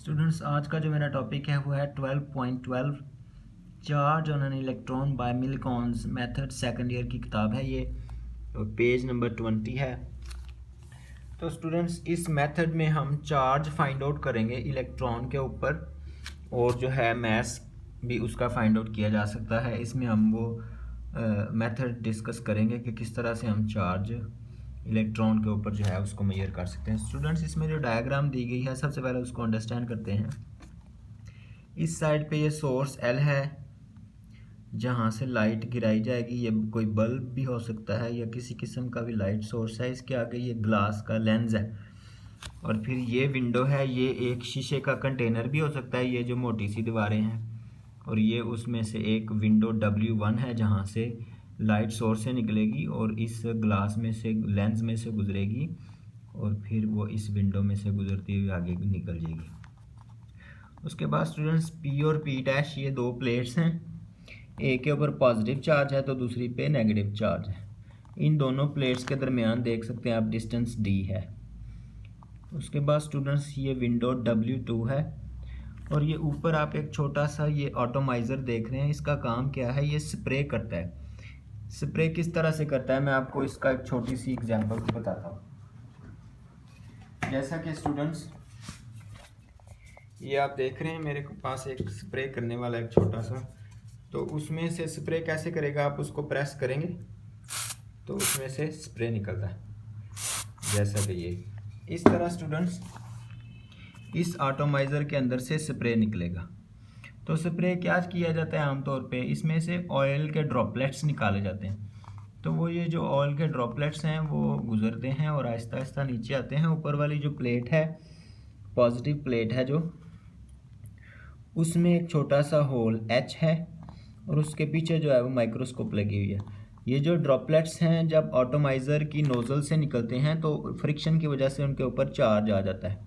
Students, आज का जो मेरा टॉपिक है वो है 12.12 charge on an electron by Millikan's method. Second year की किताब है ये, पेज नंबर 20 है। तो स्टूडेंट्स, इस मेथड में हम चार्ज फाइंड आउट करेंगे इलेक्ट्रॉन के ऊपर, और जो है मैस भी उसका फाइंड आउट किया जा सकता है। इसमें हम वो मेथड डिस्कस करेंगे कि किस तरह से हम चार्ज इलेक्ट्रॉन के ऊपर जो है उसको मेजर कर सकते हैं। स्टूडेंट्स, इसमें जो डायग्राम दी गई है सबसे पहले उसको अंडरस्टैंड करते हैं। इस साइड पे ये सोर्स एल है जहाँ से लाइट गिराई जाएगी। ये कोई बल्ब भी हो सकता है या किसी किस्म का भी लाइट सोर्स है। इसके आगे ये ग्लास का लेंस है, और फिर ये विंडो है। ये एक शीशे का कंटेनर भी हो सकता है, ये जो मोटी सी दीवारें हैं। और ये उसमें से एक विंडो W1 है जहाँ से लाइट सोर्स से निकलेगी और इस ग्लास में से, लेंस में से गुजरेगी, और फिर वो इस विंडो में से गुजरती हुई आगे निकल जाएगी। उसके बाद स्टूडेंट्स, P और P डैश ये दो प्लेट्स हैं। एक के ऊपर पॉजिटिव चार्ज है तो दूसरी पे नेगेटिव चार्ज है। इन दोनों प्लेट्स के दरमियान देख सकते हैं आप डिस्टेंस D है। उसके बाद स्टूडेंट्स, ये विंडो W2 है, और ये ऊपर आप एक छोटा सा ये ऑटोमाइज़र देख रहे हैं। इसका काम क्या है? ये स्प्रे करता है। स्प्रे किस तरह से करता है मैं आपको इसका एक छोटी सी एग्जांपल बताता हूँ। जैसा कि स्टूडेंट्स, ये आप देख रहे हैं मेरे पास एक स्प्रे करने वाला एक छोटा सा, तो उसमें से स्प्रे कैसे करेगा? आप उसको प्रेस करेंगे तो उसमें से स्प्रे निकलता है, जैसा कि ये इस तरह। स्टूडेंट्स, इस एटॉमाइज़र के अंदर से स्प्रे निकलेगा। तो स्प्रे क्या किया जाता है? आमतौर पे इसमें से ऑयल के ड्रॉपलेट्स निकाले जाते हैं। तो वो ये जो ऑयल के ड्रॉपलेट्स हैं वो गुजरते हैं और आहिस्ता आहिस्ता नीचे आते हैं। ऊपर वाली जो प्लेट है, पॉजिटिव प्लेट है जो, उसमें एक छोटा सा होल H है, और उसके पीछे जो है वो माइक्रोस्कोप लगी हुई है। ये जो ड्रॉपलेट्स हैं जब ऑटोमाइज़र की नोज़ल से निकलते हैं तो फ्रिक्शन की वजह से उनके ऊपर चार्ज आ जाता है।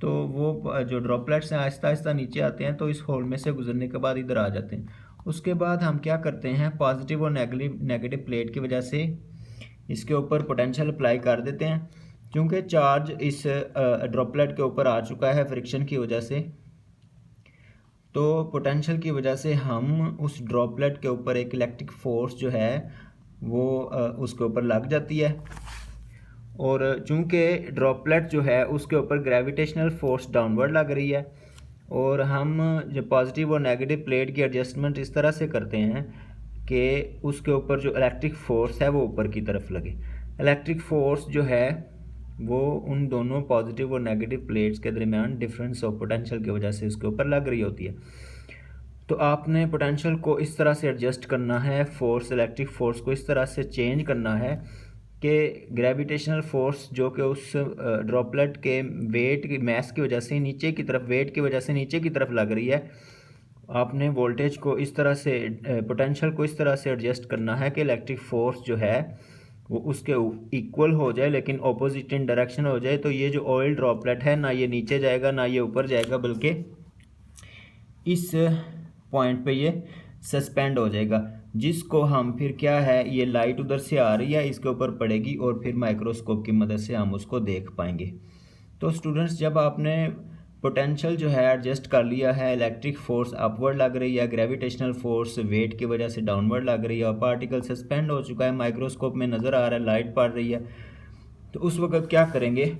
तो वो जो ड्रॉपलेट्स हैं आहिस्ता आहिस्ता नीचे आते हैं, तो इस होल में से गुजरने के बाद इधर आ जाते हैं। उसके बाद हम क्या करते हैं? पॉजिटिव और नेगेटिव प्लेट की वजह से इसके ऊपर पोटेंशियल अप्लाई कर देते हैं। क्योंकि चार्ज इस ड्रॉपलेट के ऊपर आ चुका है फ्रिक्शन की वजह से, तो पोटेंशियल की वजह से हम उस ड्रॉपलेट के ऊपर एक इलेक्ट्रिक फोर्स जो है वो उसके ऊपर लग जाती है। और चूंकि ड्रॉपलेट जो है उसके ऊपर ग्रेविटेशनल फोर्स डाउनवर्ड लग रही है, और हम जो पॉजिटिव और नेगेटिव प्लेट की एडजस्टमेंट इस तरह से करते हैं कि उसके ऊपर जो इलेक्ट्रिक फोर्स है वो ऊपर की तरफ लगे। इलेक्ट्रिक फोर्स जो है वो उन दोनों पॉजिटिव और नेगेटिव प्लेट्स के दरमियान डिफरेंस ऑफ पोटेंशियल की वजह से उसके ऊपर लग रही होती है। तो आपने पोटेंशियल को इस तरह से एडजस्ट करना है, फोर्स, इलेक्ट्रिक फोर्स को इस तरह से चेंज करना है कि ग्रेविटेशनल फोर्स जो कि उस ड्रॉपलेट के वेट की, मैस की वजह से नीचे की तरफ, वेट की वजह से नीचे की तरफ लग रही है, आपने वोल्टेज को इस तरह से, पोटेंशियल को इस तरह से एडजस्ट करना है कि इलेक्ट्रिक फोर्स जो है वो उसके इक्वल हो जाए, लेकिन ऑपोजिट इन डायरेक्शन हो जाए। तो ये जो ऑयल ड्रॉपलेट है ना ये नीचे जाएगा ना ये ऊपर जाएगा, बल्कि इस पॉइंट पे ये सस्पेंड हो जाएगा, जिसको हम फिर क्या है, ये लाइट उधर से आ रही है, इसके ऊपर पड़ेगी और फिर माइक्रोस्कोप की मदद से हम उसको देख पाएंगे। तो स्टूडेंट्स, जब आपने पोटेंशियल जो है एडजस्ट कर लिया है, इलेक्ट्रिक फोर्स अपवर्ड लग रही है, ग्रेविटेशनल फोर्स वेट की वजह से डाउनवर्ड लग रही है, और पार्टिकल सस्पेंड हो चुका है, माइक्रोस्कोप में नज़र आ रहा है, लाइट पड़ रही है, तो उस वक्त क्या करेंगे?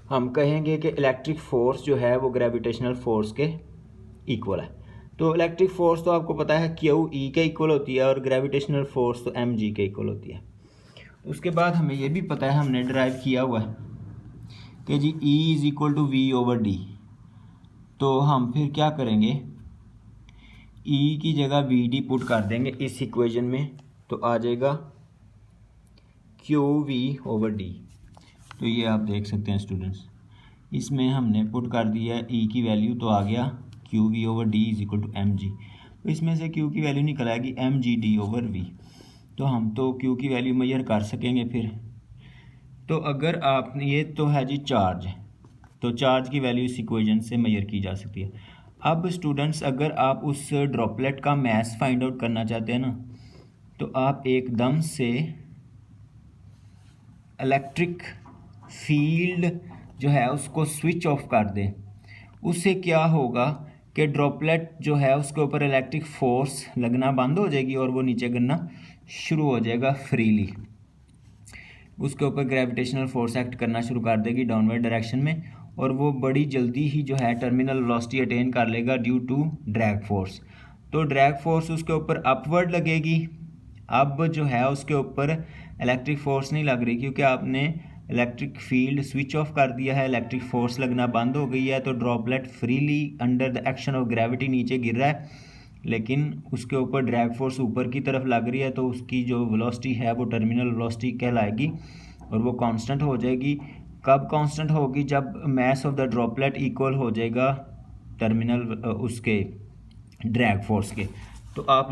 हम कहेंगे कि इलेक्ट्रिक फोर्स जो है वो ग्रेविटेशनल फोर्स के इक्वल है। तो इलेक्ट्रिक फोर्स तो आपको पता है QE के इक्वल होती है, और ग्रेविटेशनल फोर्स तो mg के इक्वल होती है। उसके बाद हमें ये भी पता है, हमने ड्राइव किया हुआ है कि जी E is equal to V/D। तो हम फिर क्या करेंगे? E की जगह VD पुट कर देंगे इस इक्वेशन में, तो आ जाएगा QV/D। तो ये आप देख सकते हैं स्टूडेंट्स, इसमें हमने पुट कर दिया E की वैल्यू, तो आ गया QV/D is equal to mg। तो इसमें से Q की वैल्यू निकल आएगी mgd/v। तो हम तो Q की वैल्यू मेजर कर सकेंगे फिर। तो अगर आप, ये तो है जी चार्ज, तो चार्ज की वैल्यू इस इक्वेशन से मेजर की जा सकती है। अब स्टूडेंट्स, अगर आप उस ड्रॉपलेट का मास फाइंड आउट करना चाहते हैं ना, तो आप एकदम से इलेक्ट्रिक फील्ड जो है उसको स्विच ऑफ कर दें। उससे क्या होगा कि ड्रॉपलेट जो है उसके ऊपर इलेक्ट्रिक फोर्स लगना बंद हो जाएगी और वो नीचे गिरना शुरू हो जाएगा फ्रीली। उसके ऊपर ग्रेविटेशनल फोर्स एक्ट करना शुरू कर देगी डाउनवर्ड डायरेक्शन में, और वो बड़ी जल्दी ही जो है टर्मिनल वेलोसिटी अटेन कर लेगा ड्यू टू ड्रैग फोर्स। तो ड्रैग फोर्स उसके ऊपर अपवर्ड लगेगी। अब जो है उसके ऊपर इलेक्ट्रिक फोर्स नहीं लग रही क्योंकि आपने इलेक्ट्रिक फील्ड स्विच ऑफ कर दिया है, इलेक्ट्रिक फोर्स लगना बंद हो गई है। तो droplet freely under the action of gravity नीचे गिर रहा है, लेकिन उसके ऊपर ड्रैग फोर्स ऊपर की तरफ लग रही है, तो उसकी जो वेलोसिटी है वो टर्मिनल वेलोसिटी कहलाएगी और वो कांस्टेंट हो जाएगी। कब कांस्टेंट होगी? जब mass of the droplet equal हो जाएगा टर्मिनल उसके ड्रैग फोर्स के। तो आप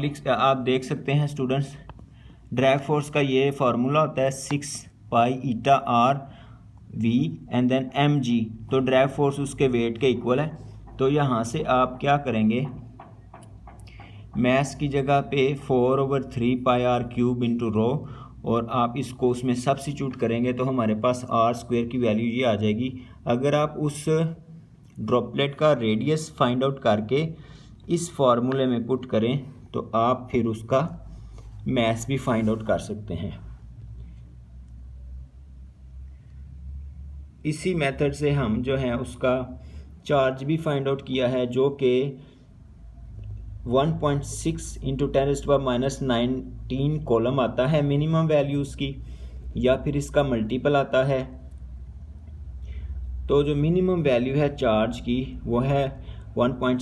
देख सकते हैं स्टूडेंट्स, ड्रैग फोर्स का ये फार्मूला होता है 6 pi eta r v and then m g. तो ड्रैग फोर्स उसके वेट के इक्वल है। तो यहाँ से आप क्या करेंगे, मैस की जगह पे 4/3 पाई आर क्यूब इंटू रो, और आप इसको उसमें सब्स्टिट्यूट करेंगे तो हमारे पास आर स्क्वायर की वैल्यू ये आ जाएगी। अगर आप उस ड्रॉपलेट का रेडियस फाइंड आउट करके इस फार्मूले में पुट करें तो आप फिर उसका मैस भी फाइंड आउट कर सकते हैं। इसी मेथड से हम जो है उसका चार्ज भी फाइंड आउट किया है, जो कि 1.6 × 10⁻⁹ कॉलम आता है मिनिमम वैल्यू उसकी, या फिर इसका मल्टीपल आता है। तो जो मिनिमम वैल्यू है चार्ज की वो है 1.6